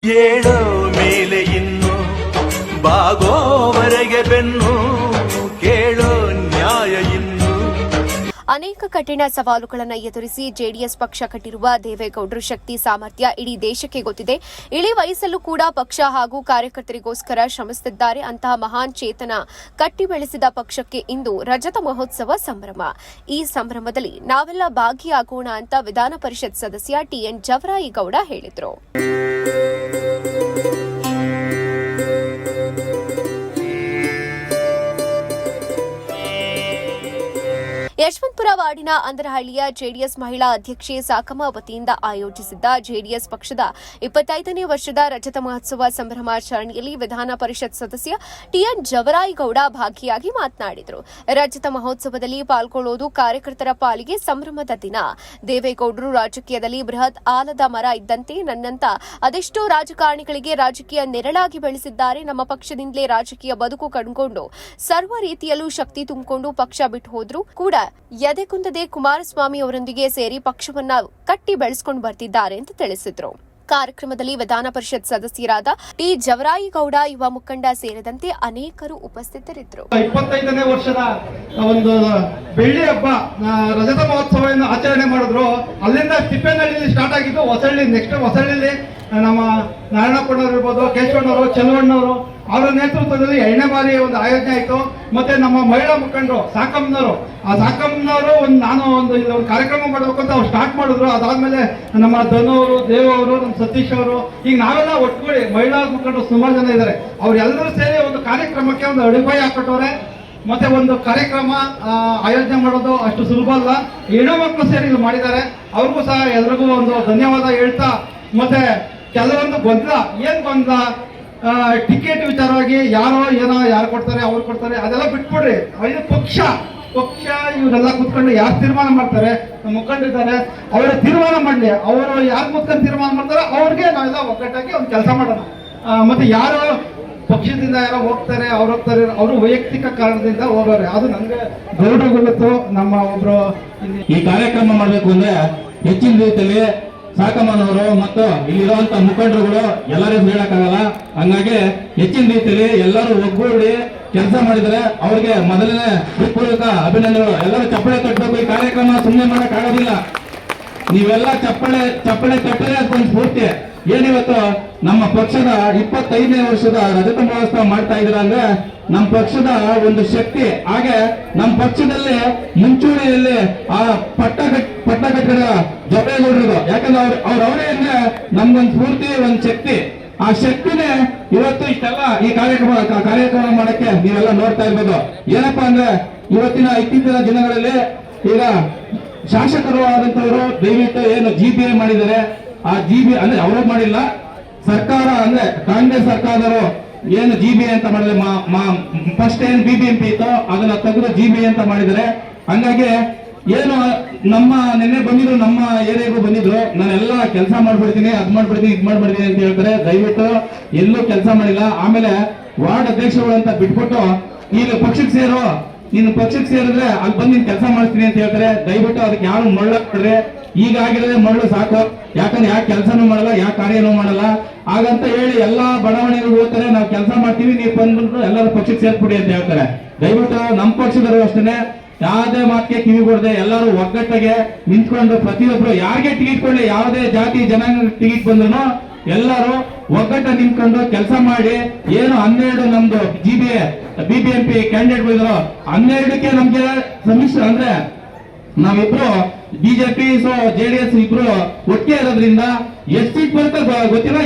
ಏಳೋ ಮೇಲೆ ಇನ್ನು ಬಾಗೋವರೆಗೆ ಬೆನ್ನು ಕೇಳೋ ನ್ಯಾಯ ಇನ್ನು. ಅನೇಕ ಕಠಿಣ ಸವಾಲುಗಳನ್ನು ಎದುರಿಸಿ ಜೆಡಿಎಸ್ ಪಕ್ಷ ಕಟ್ಟಿರುವ ದೇವೇಗೌಡರ ಶಕ್ತಿ ಸಾಮರ್ಥ್ಯ ಇಡೀ ದೇಶಕ್ಕೆ ಗೊತ್ತಿದೆ. ಇಳಿ ವಯಸ್ಸಲ್ಲೂ ಕೂಡ ಪಕ್ಷ ಹಾಗೂ ಕಾರ್ಯಕರ್ತರಿಗೋಸ್ಕರ ಶ್ರಮಿಸುತ್ತಿದ್ದಾರೆ. ಅಂತಹ ಮಹಾನ್ ಚೇತನ ಕಟ್ಟಿ ಬೆಳೆಸಿದ ಪಕ್ಷಕ್ಕೆ ಇಂದು ರಜತ ಮಹೋತ್ಸವ ಸಂಭ್ರಮ. ಈ ಸಂಭ್ರಮದಲ್ಲಿ ನಾವೆಲ್ಲ ಭಾಗಿಯಾಗೋಣ ಅಂತ ವಿಧಾನ ಪರಿಷತ್ ಸದಸ್ಯ ಟಿಎನ್ ಜವರಾಯಿಗೌಡ ಹೇಳಿದರು. ಯಶವಂತಪುರ ವಾರ್ಡಿನ ಅಂದರಹಳ್ಳಿಯ ಜೆಡಿಎಸ್ ಮಹಿಳಾ ಅಧ್ಯಕ್ಷೆ ಸಾಕಮ್ಮ ವತಿಯಿಂದ ಆಯೋಜಿಸಿದ್ದ ಜೆಡಿಎಸ್ ಪಕ್ಷದ 25ನೇ ವರ್ಷದ ರಜತ ಮಹೋತ್ಸವ ಸಂಭ್ರಮಾಚರಣೆಯಲ್ಲಿ ವಿಧಾನ ಪರಿಷತ್ ಸದಸ್ಯ ಟಿಎನ್ ಜವರಾಯಿಗೌಡ ಭಾಗಿಯಾಗಿ ಮಾತನಾಡಿದರು. ರಜತ ಮಹೋತ್ಸವದಲ್ಲಿ ಪಾಲ್ಗೊಳ್ಳುವುದು ಕಾರ್ಯಕರ್ತರ ಪಾಲಿಗೆ ಸಂಭ್ರಮದ ದಿನ. ದೇವೇಗೌಡರು ರಾಜಕೀಯದಲ್ಲಿ ಬೃಹತ್ ಆಲದ ಮರ ಇದ್ದಂತೆ ನನ್ನಂತ ಅದೆಷ್ಟೋ ರಾಜಕಾರಣಿಗಳಿಗೆ ರಾಜಕೀಯ ನೆರಳಾಗಿ ಬೆಳೆಸಿದ್ದಾರೆ. ನಮ್ಮ ಪಕ್ಷದಿಂದಲೇ ರಾಜಕೀಯ ಬದುಕು ಕಂಡುಕೊಂಡು ಸರ್ವ ರೀತಿಯಲ್ಲೂ ಶಕ್ತಿ ತುಂಬಿಕೊಂಡು ಪಕ್ಷ ಬಿಟ್ಟು ಹೋದ್ರು ಕೂಡ ಎದೆಕುಂದದೆ ಕುಮಾರಸ್ವಾಮಿ ಅವರೊಂದಿಗೆ ಸೇರಿ ಪಕ್ಷವನ್ನ ಕಟ್ಟಿ ಬೆಳೆಸಿಕೊಂಡು ಬರ್ತಿದ್ದಾರೆ ಅಂತ ತಿಳಿಸಿದ್ರು. ಕಾರ್ಯಕ್ರಮದಲ್ಲಿ ವಿಧಾನ ಪರಿಷತ್ ಸದಸ್ಯರಾದ ಟಿ ಜವರಾಯಿಗೌಡ, ಯುವ ಮುಖಂಡ ಸೇರಿದಂತೆ ಅನೇಕರು ಉಪಸ್ಥಿತರಿದ್ದರು. 25ನೇ ವರ್ಷದ ಒಂದು ಬೆಳ್ಳಿ ಹಬ್ಬ ರಜತ ಮಹೋತ್ಸವವನ್ನು ಆಚರಣೆ ಮಾಡಿದ್ರು. ಅಲ್ಲಿಂದ ತಿಪ್ಪೇನಹಳ್ಳಿಯಲ್ಲಿ ಸ್ಟಾರ್ಟ್ ಆಗಿದ್ದು ಹೊಸಳ್ಳಿ. ನೆಕ್ಸ್ಟ್ ಹೊಸಳ್ಳಿಲಿ ನಮ್ಮ ನಾರಾಯಣಪ್ಪನವರು ಇರ್ಬೋದು, ಕೇಶವಣ್ಣವರು, ಚೆಲುವಣ್ಣವರು ಅವರ ನೇತೃತ್ವದಲ್ಲಿ 2ನೇ ಬಾರಿ ಒಂದು ಆಯೋಜನೆ ಆಯಿತು. ಮತ್ತೆ ನಮ್ಮ ಮಹಿಳಾ ಮುಖಂಡರು ಸಾಕಮ್ಮನವರು, ಆ ಸಾಕಮ್ಮನವರು ನಾನು ಒಂದು ಕಾರ್ಯಕ್ರಮ ಮಾಡಬೇಕು ಅಂತ ಅವ್ರು ಸ್ಟಾರ್ಟ್ ಮಾಡಿದ್ರು. ಅದಾದ್ಮೇಲೆ ನಮ್ಮ ಧನು ಅವರು, ದೇವ್ ಅವರು, ನಮ್ಮ ಸತೀಶ್ ಅವರು, ಈಗ ನಾವೆಲ್ಲ ಒಟ್ಟುಗೂಡಿ ಮಹಿಳಾ ಮುಖಂಡರು ಸುಮಾರು ಜನ ಇದ್ದಾರೆ. ಅವ್ರೆಲ್ಲರೂ ಸೇರಿ ಒಂದು ಕಾರ್ಯಕ್ರಮಕ್ಕೆ ಒಂದು ಅಡಿಪಾಯ ಹಾಕೊಟ್ಟವ್ರೆ. ಮತ್ತೆ ಒಂದು ಕಾರ್ಯಕ್ರಮ ಆಯೋಜನೆ ಮಾಡೋದು ಅಷ್ಟು ಸುಲಭ ಅಲ್ಲ. ಹೆಣ್ಣು ಮಕ್ಕಳು ಸೇರಿ ಇದು ಮಾಡಿದ್ದಾರೆ. ಅವ್ರಿಗೂ ಸಹ ಎಲ್ರಿಗೂ ಒಂದು ಧನ್ಯವಾದ ಹೇಳ್ತಾ, ಮತ್ತೆ ಕೆಲವೊಂದು ಗೊಂದಲ ಟಿಕೆಟ್ ವಿಚಾರವಾಗಿ ಯಾರು ಕೊಡ್ತಾರೆ, ಅವ್ರು ಕೊಡ್ತಾರೆ, ಅದೆಲ್ಲ ಬಿಟ್ಕೊಡ್ರಿ. ಇದು ಪಕ್ಷ ಇವರೆಲ್ಲ ಕೂತ್ಕೊಂಡು ಯಾರು ತೀರ್ಮಾನ ಮಾಡ್ತಾರೆ, ಮುಖಂಡರಿದ್ದಾರೆ, ಅವರ ತೀರ್ಮಾನ ಮಾಡಲಿ. ಅವರು ಯಾರು ಕೂತ್ಕೊಂಡು ತೀರ್ಮಾನ ಮಾಡ್ತಾರೆ ಅವ್ರಿಗೆ ನಾವೆಲ್ಲ ಒಗ್ಗಟ್ಟಾಗಿ ಒಂದು ಕೆಲಸ ಮಾಡೋಣ. ಮತ್ತೆ ಯಾರು ಪಕ್ಷದಿಂದ ಯಾರೋ ಹೋಗ್ತಾರೆ, ಅವರು ವೈಯಕ್ತಿಕ ಕಾರಣದಿಂದ ಹೋಗೋರು. ಅದು ನನಗೆ ಗೌರವ ಗೊತ್ತು. ನಮ್ಮ ಒಬ್ರು ಈ ಕಾರ್ಯಕ್ರಮ ಮಾಡಬೇಕು ಅಂದ್ರೆ ಹೆಚ್ಚಿನ ರೀತಿಯಲ್ಲಿ ಸಾಕಮ್ಮನವರು ಮತ್ತು ಇಲ್ಲಿರುವಂತ ಮುಖಂಡರುಗಳು ಎಲ್ಲರೂ ಹೇಳಕ್ಕಾಗಲ್ಲ. ಹಂಗಾಗಿ ಹೆಚ್ಚಿನ ರೀತಿಯಲ್ಲಿ ಎಲ್ಲರೂ ಒಗ್ಗೂಡಿ ಕೆಲಸ ಮಾಡಿದರೆ ಅವ್ರಿಗೆ ಮೊದಲನೇ ಹೃತ್ಪೂರ್ವಕ ಅಭಿನಂದನೆಗಳು. ಎಲ್ಲರೂ ಚಪ್ಪಳೆ ತಟ್ಟಬೇಕು. ಈ ಕಾರ್ಯಕ್ರಮ ಸುಮ್ಮನೆ ಮಾಡಕ್ ಆಗೋದಿಲ್ಲ. ನೀವೆಲ್ಲ ಚಪ್ಪಳೆ ತಟ್ಟರೆ ಅದೊಂದು ಸ್ಫೂರ್ತಿ. ಏನಿವತ್ತು ನಮ್ಮ ಪಕ್ಷದ 25ನೇ ವರ್ಷದ ರಜತ ಮಹೋತ್ಸವ ಮಾಡ್ತಾ ಇದ್ದೀರಾ ಅಂದ್ರೆ ನಮ್ಮ ಪಕ್ಷದ ಒಂದು ಶಕ್ತಿ. ಹಾಗೆ ನಮ್ಮ ಪಕ್ಷದಲ್ಲಿ ಮುಂಚೂಣಿಯಲ್ಲಿ ಆ ಪಟ್ಟ ಕಟ್ಟಿದ ಜವರೇಗೌಡರು. ಯಾಕಂದ್ರೆ ಅವರವರೇ ಅಂದ್ರೆ ನಮ್ಗೊಂದು ಸ್ಫೂರ್ತಿ, ಒಂದು ಶಕ್ತಿ. ಆ ಶಕ್ತಿನೇ ಇವತ್ತು ಇಷ್ಟೆಲ್ಲ ಈ ಕಾರ್ಯಕ್ರಮ ಮಾಡಕ್ಕೆ ನೀವೆಲ್ಲ ನೋಡ್ತಾ ಇರ್ಬೋದು. ಏನಪ್ಪಾ ಅಂದ್ರೆ ಇತ್ತೀಚಿನ ದಿನಗಳಲ್ಲಿ ಈಗ ಶಾಸಕರು ಆದಂತವರು ದಯವಿಟ್ಟು ಏನು GBA ಮಾಡಿದ್ದಾರೆ, ಆ GBA ಅಂದ್ರೆ ಅವರು ಮಾಡಿಲ್ಲ, ಸರ್ಕಾರ ಅಂದ್ರೆ ಕಾಂಗ್ರೆಸ್ ಸರ್ಕಾರದವರು ಏನು GBA ಅಂತ ಮಾಡಿದ್ರೆ, ಫಸ್ಟ್ ಏನ್ BBMP ಇತ್ತು ಅದನ್ನ ತೆಗೆದು GBA ಅಂತ ಮಾಡಿದರೆ. ಹಂಗಾಗಿ ಏನು ನಮ್ಮ ನಿನ್ನೆ ಬಂದಿದ್ರು, ನಮ್ಮ ಏರಿಯಾಗೂ ಬಂದಿದ್ರು, ನಾನೆಲ್ಲ ಕೆಲಸ ಮಾಡ್ಬಿಡ್ತೀನಿ, ಅದ್ ಮಾಡ್ಬಿಡ್ತೀನಿ, ಇದ್ ಮಾಡ್ಬಿಡ್ತೀನಿ ಅಂತ ಹೇಳ್ತಾರೆ. ದಯವಿಟ್ಟು ಎಲ್ಲೂ ಕೆಲಸ ಮಾಡಿಲ್ಲ. ಆಮೇಲೆ ವಾರ್ಡ್ ಅಧ್ಯಕ್ಷರು ಅಂತ ಬಿಟ್ಬಿಟ್ಟು ಈಗ ಪಕ್ಷಕ್ಕೆ ಸೇರೋ, ನೀನು ಪಕ್ಷಕ್ಕೆ ಸೇರಿದ್ರೆ ಅಲ್ಲಿ ಬಂದು ನೀನ್ ಕೆಲಸ ಮಾಡ್ತೀನಿ ಅಂತ ಹೇಳ್ತಾರೆ. ದಯವಿಟ್ಟು ಅದಕ್ಕೆ ಯಾರು ಮರಳಾಕ್ಬಿಡ್ರೆ. ಈಗಾಗಿರೋದೇ ಮರಳು ಸಾಕು. ಯಾಕಂದ್ರೆ ಯಾಕೆ ಕೆಲಸನೂ ಮಾಡಲ್ಲ, ಯಾಕೆ ಕಾರ್ಯನೂ ಮಾಡಲ್ಲ. ಹಾಗಂತ ಹೇಳಿ ಎಲ್ಲಾ ಬಡಾವಣೆಗಳು ಹೋಗ್ತಾರೆ, ನಾವು ಕೆಲಸ ಮಾಡ್ತೀವಿ, ನೀವು ಬಂದ್ಬಿಟ್ಟು ಎಲ್ಲರೂ ಪಕ್ಷಕ್ಕೆ ಸೇರ್ಬಿಡಿ ಅಂತ ಹೇಳ್ತಾರೆ. ದಯವಿಟ್ಟು ನಮ್ಮ ಪಕ್ಷದವರು ಅಷ್ಟೇ ಯಾವುದೇ ಮಾತಿಗೆ ಕಿವಿ ಕೊಡದೆ ಎಲ್ಲರೂ ಒಗ್ಗಟ್ಟಿಗೆ ನಿಂತ್ಕೊಂಡು ಪ್ರತಿಯೊಬ್ರು ಯಾರಿಗೆ ಟಿಕೆಟ್ ಕೊಡಲಿ, ಯಾವುದೇ ಜಾತಿ ಜನಾಂಗ ಟಿಕೆಟ್ ಬಂದ್ರು ಎಲ್ಲರೂ ಒಗ್ಗಟ್ಟ ನಿಂತ್ಕೊಂಡು ಕೆಲಸ ಮಾಡಿ. ಏನು 12 ನಮ್ದು BBMP ಕ್ಯಾಂಡಿಡೇಟ್ ಬಂದ್ರು, 12ಕ್ಕೆ ನಮ್ಗೆ ಸಮ್ಮಿಶ್ರ ಅಂದ್ರೆ ನಾವಿಬ್ರು BJP JDS ಇಬ್ರು ಒಟ್ಟಿಗೆ ಇರೋದ್ರಿಂದ ಎಷ್ಟು ಸೀಟ್ ಬರುತ್ತೆ ಗೊತ್ತಿಲ್ಲ.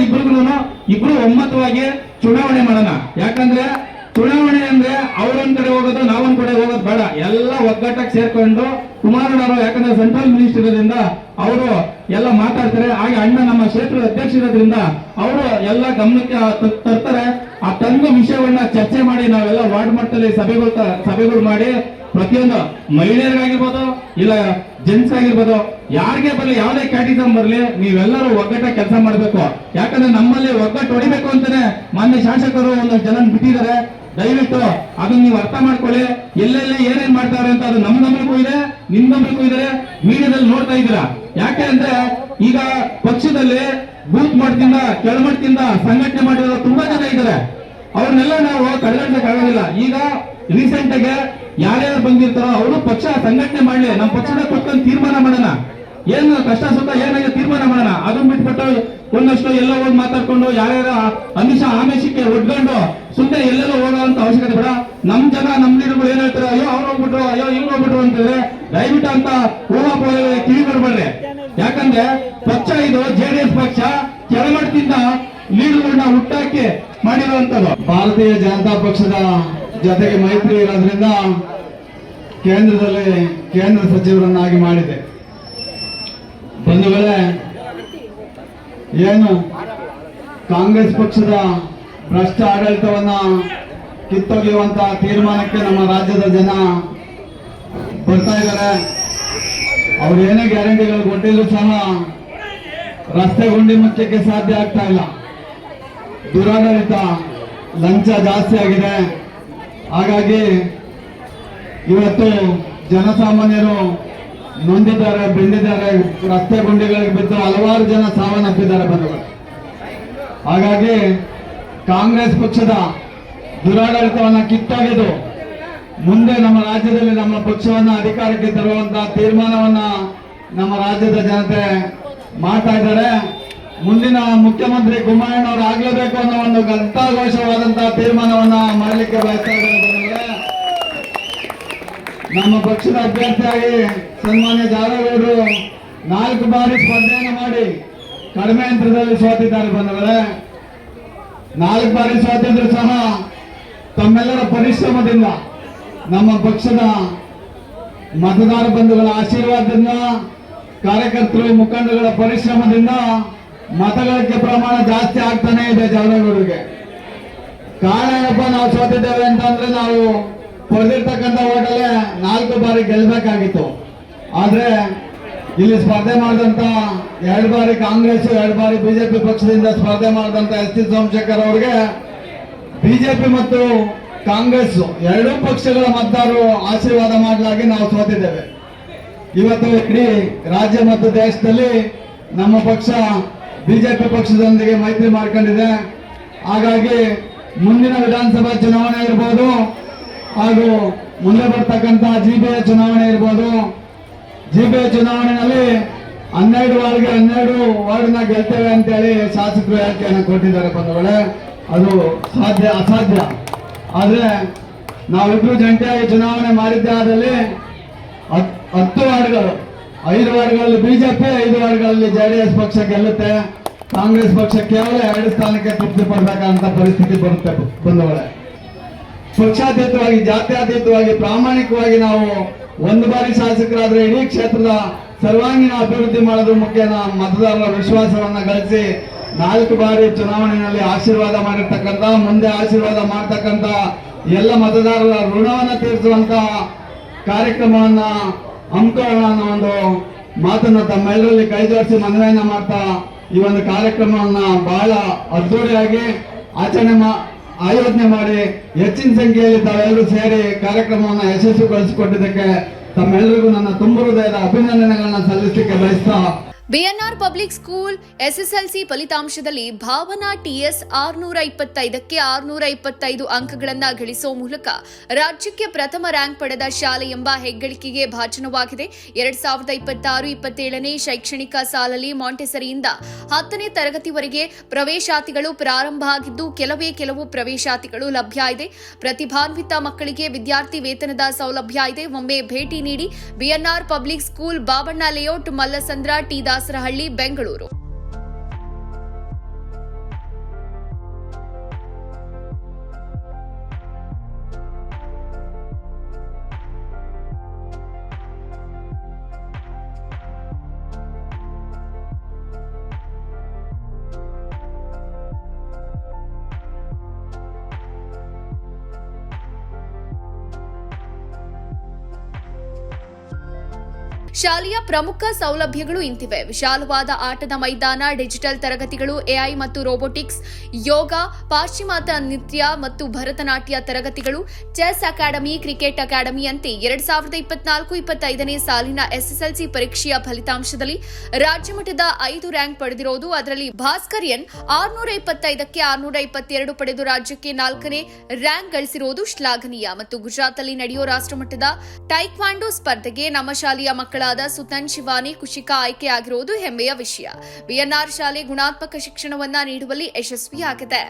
ಇಬ್ರು ಒಮ್ಮತವಾಗಿ ಚುನಾವಣೆ ಮಾಡೋಣ. ಯಾಕಂದ್ರೆ ಚುನಾವಣೆ ಅಂದ್ರೆ ಅವರೊಂದ್ ಕಡೆ ಹೋಗೋದು, ನಾವೊಂದ್ ಕಡೆ ಹೋಗೋದು ಬೇಡ. ಎಲ್ಲ ಒಗ್ಗಟ್ಟಾಗಿ ಸೇರ್ಕೊಂಡು ಕುಮಾರಣ್ಣವರು, ಯಾಕಂದ್ರೆ ಸೆಂಟ್ರಲ್ ಮಿನಿಸ್ಟರ್ ಇರೋದ್ರಿಂದ ಅವರು ಎಲ್ಲ ಮಾತಾಡ್ತಾರೆ. ಹಾಗೆ ಅಣ್ಣ ನಮ್ಮ ಕ್ಷೇತ್ರದ ಅಧ್ಯಕ್ಷ ಇರೋದ್ರಿಂದ ಅವರು ಎಲ್ಲ ಗಮನಕ್ಕೆ ತರ್ತಾರೆ. ಆ ತಂದು ವಿಷಯವನ್ನ ಚರ್ಚೆ ಮಾಡಿ ನಾವೆಲ್ಲ ವಾರ್ಡ್ ಮಟ್ಟದಲ್ಲಿ ಸಭೆಗಳು ಮಾಡಿ ಪ್ರತಿಯೊಂದು ಮಹಿಳೆಯರಿಗಾಗಿರ್ಬೋದು, ಇಲ್ಲ ಜೆಂಟ್ಸ್ ಆಗಿರ್ಬೋದು, ಯಾರಿಗೆ ಬರಲಿ, ಯಾವುದೇ ಕ್ಯಾಟಿಸಮ್ ಬರಲಿ, ನೀವೆಲ್ಲರೂ ಒಗ್ಗಟ್ಟಾಗಿ ಕೆಲಸ ಮಾಡಬೇಕು. ಯಾಕಂದ್ರೆ ನಮ್ಮಲ್ಲಿ ಒಗ್ಗಟ್ಟು ಹೊಡಿಬೇಕು ಅಂತಾನೆ ಮಾನ್ಯ ಶಾಸಕರು ಒಂದಷ್ಟು ಜನ ಬಿಟ್ಟಿದ್ದಾರೆ. ದಯವಿಟ್ಟು ಅದನ್ನ ನೀವು ಅರ್ಥ ಮಾಡ್ಕೊಳ್ಳಿ. ಎಲ್ಲೆಲ್ಲಿ ಏನೇನ್ ಮಾಡ್ತಾರೆ ಅಂತ ಅದು ನಮ್ಮ ಗಮನಕ್ಕೂ ಇದೆ, ನಿಮ್ ಗಮನಕ್ಕೂ ಇದೆ, ಮೀಡಿಯಾದಲ್ಲಿ ನೋಡ್ತಾ ಇದ್ದೀರಾ. ಯಾಕೆ ಅಂದ್ರೆ ಈಗ ಪಕ್ಷದಲ್ಲಿ ಬೂತ್ ಮಟ್ಟದಿಂದ ಕೆಳಮಟ್ಟದಿಂದ ಸಂಘಟನೆ ಮಾಡಿರೋ ತುಂಬಾ ಜನ ಇದ್ದಾರೆ. ಅವ್ರನ್ನೆಲ್ಲ ನಾವು ಕಡೆಗಣಿಸಕ್ಕಾಗೋದಿಲ್ಲ. ಈಗ ರೀಸೆಂಟ್ ಆಗಿ ಯಾರ್ಯಾರು ಬಂದಿರ್ತಾರೋ ಅವರು ಪಕ್ಷ ಸಂಘಟನೆ ಮಾಡಲಿ, ನಮ್ಮ ಪಕ್ಷದ ಕೊಟ್ಕೊಂಡು ತೀರ್ಮಾನ ಮಾಡೋಣ, ಏನು ಕಷ್ಟ ಸುಖ ಏನಾಗಿದೆ ತೀರ್ಮಾನ ಮಾಡೋಣ. ಅದನ್ನ ಬಿಟ್ಬಿಟ್ಟು ಒಂದಷ್ಟು ಎಲ್ಲ ಹೋಗಿ ಮಾತಾಡ್ಕೊಂಡು ಯಾರ್ಯಾರ ಆಮಿಷಕ್ಕೆ ಒಡ್ಕೊಂಡು ಸುಮ್ಮನೆ ಎಲ್ಲೆಲ್ಲೋ ಹೋಗೋಂತ ಅವಶ್ಯಕತೆ ಬೇಡ. ನಮ್ ಜನ ನಮ್ ಲೀಡರ್ಗಳು ಏನ್ ಹೇಳ್ತಾರೆ, ಅಯ್ಯೋ ಅವ್ರು ಹೋಗ್ಬಿಟ್ರು, ಅಯ್ಯೋ ಇವ್ರು ಹೋಗ್ಬಿಟ್ರು ಅಂತಂದ್ರೆ ದಯವಿಟ್ಟು ಅಂತ ಊಹಾಪೋಹಗಳಿಗೆ ಕಿವಿ ಬರ್ಬೇಡ್ರಿ. ಯಾಕಂದ್ರೆ ಪಕ್ಷ ಇದು JDS ಪಕ್ಷ ಕೆಳಮಟ್ಟದಿಂದ ಲೀಡರ್ಗಳನ್ನ ಹುಟ್ಟಾಕಿ ಮಾಡಿರುವಂತದ್ದು. ಭಾರತೀಯ ಜನತಾ ಪಕ್ಷದ ಜೊತೆಗೆ ಮೈತ್ರಿ ಇರೋದ್ರಿಂದ ಕೇಂದ್ರದಲ್ಲಿ ಕೇಂದ್ರ ಸಚಿವರನ್ನಾಗಿ ಮಾಡಿದೆ. ಬಂಧುಗಳೇ, ಏನು ಕಾಂಗ್ರೆಸ್ ಪಕ್ಷದ ಭ್ರಷ್ಟ ಆಡಳಿತವನ್ನ ಕಿತ್ತೊಗೆಯುವಂತಹ ತೀರ್ಮಾನಕ್ಕೆ ನಮ್ಮ ರಾಜ್ಯದ ಜನ ಬರ್ತಾ ಇದ್ದಾರೆ. ಅವ್ರು ಏನೇ ಗ್ಯಾರಂಟಿಗಳು ಕೊಟ್ಟಿದ್ರು ಸಹ ರಸ್ತೆ ಗುಂಡಿ ಮುಚ್ಚಕ್ಕೆ ಸಾಧ್ಯ ಆಗ್ತಾ ಇಲ್ಲ. ದುರಾಡಳಿತ, ಲಂಚ ಜಾಸ್ತಿ ಆಗಿದೆ. ಹಾಗಾಗಿ ಇವತ್ತು ಜನಸಾಮಾನ್ಯರು ನೊಂದಿದ್ದಾರೆ, ಬೆಂದಿದ್ದಾರೆ, ರಸ್ತೆ ಗುಂಡಿಗಳಿಗೆ ಬಿದ್ದು ಹಲವಾರು ಜನ ಸಾವನ್ನಪ್ಪಿದ್ದಾರೆ ಬಂಧುಗಳು. ಹಾಗಾಗಿ ಕಾಂಗ್ರೆಸ್ ಪಕ್ಷದ ದುರಾಡಳಿತವನ್ನ ಕಿತ್ತೊಗೆದು ಮುಂದೆ ನಮ್ಮ ರಾಜ್ಯದಲ್ಲಿ ನಮ್ಮ ಪಕ್ಷವನ್ನ ಅಧಿಕಾರಕ್ಕೆ ತರುವಂತಹ ತೀರ್ಮಾನವನ್ನ ನಮ್ಮ ರಾಜ್ಯದ ಜನತೆ ಮಾಡ್ತಾ ಇದ್ದಾರೆ. ಮುಂದಿನ ಮುಖ್ಯಮಂತ್ರಿ ಕುಮಾರಣ್ಣವರು ಆಗ್ಲೇಬೇಕು ಅನ್ನೋ ಒಂದು ಘಂಟಾಘೋಷವಾದಂತಹ ತೀರ್ಮಾನವನ್ನ ಮಾಡಲಿಕ್ಕೆ ಬಯಸ್ತಾ ಇದ್ದಾರೆ. ನಮ್ಮ ಪಕ್ಷದ ಅಭ್ಯರ್ಥಿಯಾಗಿ ಸನ್ಮಾನ್ಯ ಜಾರಗೌಡರು 4 ಬಾರಿ ಸ್ಪರ್ಧೆಯನ್ನು ಮಾಡಿ ಕಡಿಮೆ ಅಂತರದಲ್ಲಿ ಸೋತಿದ್ದಾರೆ ಬಂಧುಗಳೇ. 4 ಬಾರಿ ಸೋತಿದ್ರು ಸಹ ತಮ್ಮೆಲ್ಲರ ಪರಿಶ್ರಮದಿಂದ, ನಮ್ಮ ಪಕ್ಷದ ಮತದಾರ ಬಂಧುಗಳ ಆಶೀರ್ವಾದದಿಂದ, ಕಾರ್ಯಕರ್ತರು ಮುಖಂಡಗಳ ಪರಿಶ್ರಮದಿಂದ ಮತಗಳಿಗೆ ಪ್ರಮಾಣ ಜಾಸ್ತಿ ಆಗ್ತಾನೆ ಇದೆ ಜಾರಗೌಡರಿಗೆ. ಕಾರಣ ಏನಪ್ಪ ನಾವು ಸೋತಿದ್ದೇವೆ ಅಂತಂದ್ರೆ, ನಾವು ಪಡೆದಿರ್ತಕ್ಕಂಥ ಓಟಲ್ಲೇ 4 ಬಾರಿ ಗೆಲ್ಲಬೇಕಾಗಿತ್ತು. ಆದ್ರೆ ಇಲ್ಲಿ ಸ್ಪರ್ಧೆ ಮಾಡಿದಂತ 2 ಬಾರಿ ಕಾಂಗ್ರೆಸ್, 2 ಬಾರಿ ಬಿಜೆಪಿ ಪಕ್ಷದಿಂದ ಸ್ಪರ್ಧೆ ಮಾಡಿದಂತ ಎಸ್.ಟಿ. ಸೋಮಶೇಖರ್ ಅವರಿಗೆ ಬಿಜೆಪಿ ಮತ್ತು ಕಾಂಗ್ರೆಸ್ ಎರಡೂ ಪಕ್ಷಗಳ ಮತದಾರರು ಆಶೀರ್ವಾದ ಮಾಡಲಾಗಿ ನಾವು ಸೋತಿದ್ದೇವೆ. ಇವತ್ತು ಇಡೀ ರಾಜ್ಯ ಮತ್ತು ದೇಶದಲ್ಲಿ ನಮ್ಮ ಪಕ್ಷ ಬಿಜೆಪಿ ಪಕ್ಷದೊಂದಿಗೆ ಮೈತ್ರಿ ಮಾಡ್ಕೊಂಡಿದೆ. ಹಾಗಾಗಿ ಮುಂದಿನ ವಿಧಾನಸಭಾ ಚುನಾವಣೆ ಇರ್ಬೋದು, ಹಾಗೂ ಮುಂದೆ ಬರ್ತಕ್ಕಂಥ ಜಿಬಿಎ ಚುನಾವಣೆ ಇರ್ಬೋದು. ಜಿಬಿಎ ಚುನಾವಣೆಯಲ್ಲಿ 12 ವಾರ್ಡ್ಗೆ 12 ವಾರ್ಡ್ನ ಗೆಲ್ತೇವೆ ಅಂತೇಳಿ ಶಾಸಕರು ಹೇಳಿಕೆಯನ್ನು ಕೊಟ್ಟಿದ್ದಾರೆ ಬಂಧುಗಳೇ. ಅದು ಅಸಾಧ್ಯ. ಆದ್ರೆ ನಾವಿಬ್ರು ಜಂಟಿಯಾಗಿ ಚುನಾವಣೆ ಮಾಡಿದ್ದೇ ಆದಲ್ಲಿ 10 ವಾರ್ಡ್ಗಳು, 5 ವಾರ್ಡ್ಗಳಲ್ಲಿ ಬಿಜೆಪಿ, 5 ವಾರ್ಡ್ಗಳಲ್ಲಿ JDS ಪಕ್ಷ ಗೆಲ್ಲುತ್ತೆ. ಕಾಂಗ್ರೆಸ್ ಪಕ್ಷ ಕೇವಲ 2 ಸ್ಥಾನಕ್ಕೆ ತೃಪ್ತಿ ಪಡಬೇಕಂತ ಪರಿಸ್ಥಿತಿ ಬರುತ್ತೆ ಬಂಧುಗಳೇ. ಪಕ್ಷಾತೀತವಾಗಿ, ಜಾತ್ಯತೀತವಾಗಿ, ಪ್ರಾಮಾಣಿಕವಾಗಿ ನಾವು 1 ಬಾರಿ ಶಾಸಕರಾದ್ರೆ ಇಡೀ ಕ್ಷೇತ್ರದ ಸರ್ವಾಂಗೀಣ ಅಭಿವೃದ್ಧಿ ಮಾಡೋದ್ರ ಮುಖ್ಯ ಮತದಾರರ ವಿಶ್ವಾಸವನ್ನ ಗಳಿಸಿ 4 ಬಾರಿ ಚುನಾವಣೆಯಲ್ಲಿ ಆಶೀರ್ವಾದ ಮಾಡಿರ್ತಕ್ಕಂಥ, ಮುಂದೆ ಆಶೀರ್ವಾದ ಮಾಡ್ತಕ್ಕಂಥ ಎಲ್ಲ ಮತದಾರರ ಋಣವನ್ನ ತೀರಿಸುವಂತ ಕಾರ್ಯಕ್ರಮವನ್ನ ಹಮ್ಮಿಕೊಳ್ಳೋಣ ಅನ್ನೋ ಒಂದು ಮಾತನ್ನ ತಮ್ಮೆಲ್ಲರಲ್ಲಿ ಕೈ ಜೋಡಿಸಿ ಮನವಿಯನ್ನ ಮಾಡ್ತಾ ಈ ಒಂದು ಕಾರ್ಯಕ್ರಮವನ್ನ ಬಹಳ ಅದ್ದೂರಿಯಾಗಿ ಆಯೋಜನೆ ಮಾಡಿ ಹೆಚ್ಚಿನ ಸಂಖ್ಯೆಯಲ್ಲಿ ತಾವೆಲ್ಲರೂ ಸೇರಿ ಕಾರ್ಯಕ್ರಮವನ್ನು ಯಶಸ್ವಿಗೊಳಿಸಿಕೊಟ್ಟಿದ್ದಕ್ಕೆ ತಮ್ಮೆಲ್ಲರಿಗೂ ನನ್ನ ತುಂಬ ಹೃದಯದ ಅಭಿನಂದನೆಗಳನ್ನ ಸಲ್ಲಿಸಲಿಕ್ಕೆ ಬಯಸ್ತಾ, ಬಿಎನ್ಆರ್ ಪಬ್ಲಿಕ್ ಸ್ಕೂಲ್ ಎಸ್ಎಸ್ಎಲ್ಸಿ ಫಲಿತಾಂಶದಲ್ಲಿ ಭಾವನಾ ಟಿಎಸ್ 625ಕ್ಕೆ 625 ಅಂಕಗಳನ್ನು ಗಳಿಸುವ ಮೂಲಕ ರಾಜ್ಯಕ್ಕೆ ಪ್ರಥಮ ರ್ಯಾಂಕ್ ಪಡೆದ ಶಾಲೆ ಎಂಬ ಹೆಗ್ಗಳಿಕೆಗೆ ಭಾಜನವಾಗಿದೆ. 2026-27ನೇ ಶೈಕ್ಷಣಿಕ ಸಾಲಲ್ಲಿ ಮಾಂಟೆಸರಿಯಿಂದ 10ನೇ ತರಗತಿವರೆಗೆ ಪ್ರವೇಶಾತಿಗಳು ಪ್ರಾರಂಭ ಆಗಿದ್ದು, ಕೆಲವು ಪ್ರವೇಶಾತಿಗಳು ಲಭ್ಯ ಇದೆ. ಪ್ರತಿಭಾನ್ವಿತ ಮಕ್ಕಳಿಗೆ ವಿದ್ಯಾರ್ಥಿ ವೇತನದ ಸೌಲಭ್ಯ ಇದೆ. ಒಮ್ಮೆ ಭೇಟಿ ನೀಡಿ. BNR public school, Babanna layout, Mallasandra, T Dasarahalli, Bengaluru. ಶಾಲೆಯ ಪ್ರಮುಖ ಸೌಲಭ್ಯಗಳು ಇಂತಿವೆ: ವಿಶಾಲವಾದ ಆಟದ ಮೈದಾನ, ಡಿಜಿಟಲ್ ತರಗತಿಗಳು, ಎಐ ಮತ್ತು ರೋಬೋಟಿಕ್ಸ್, ಯೋಗ, ಪಾಶ್ಚಿಮಾತ್ಯ ನೃತ್ಯ ಮತ್ತು ಭರತನಾಟ್ಯ ತರಗತಿಗಳು, ಚೆಸ್ ಅಕಾಡೆಮಿ, ಕ್ರಿಕೆಟ್ ಅಕಾಡೆಮಿಯಂತೆ 2024-25ನೇ ಸಾಲಿನ ಎಸ್ಎಸ್ಎಲ್ಸಿ ಪರೀಕ್ಷೆಯ ಫಲಿತಾಂಶದಲ್ಲಿ ರಾಜ್ಯಮಟ್ಟದ 5 ರ್ಯಾಂಕ್ ಪಡೆದಿರುವುದು, ಅದರಲ್ಲಿ ಭಾಸ್ಕರ್ ಎನ್ 625ಕ್ಕೆ 622 ಪಡೆದು ರಾಜ್ಯಕ್ಕೆ 4ನೇ ರ್ಯಾಂಕ್ ಗಳಿಸಿರುವುದು ಶ್ಲಾಘನೀಯ. ಮತ್ತು ಗುಜರಾತ್ನಲ್ಲಿ ನಡೆಯುವ ರಾಷ್ಟ್ರಮಟ್ಟದ ಟೈಕ್ವಾಂಡೋ ಸ್ಪರ್ಧೆಗೆ ನಮ್ಮ ಶಾಲೆಯ ಮಕ್ಕಳಾದ ಸುತನ್, ಶಿವಾನಿ, ಕುಶಿಕಾ ಆಯ್ಕೆಯಾಗಿರುವುದು ಹೆಮ್ಮೆಯ ವಿಷಯ. ಬಿಎನ್ಆರ್ ಶಾಲೆ ಗುಣಾತ್ಮಕ ಶಿಕ್ಷಣವನ್ನ ನೀಡುವಲ್ಲಿ ಯಶಸ್ವಿಯಾಗಿದೆ.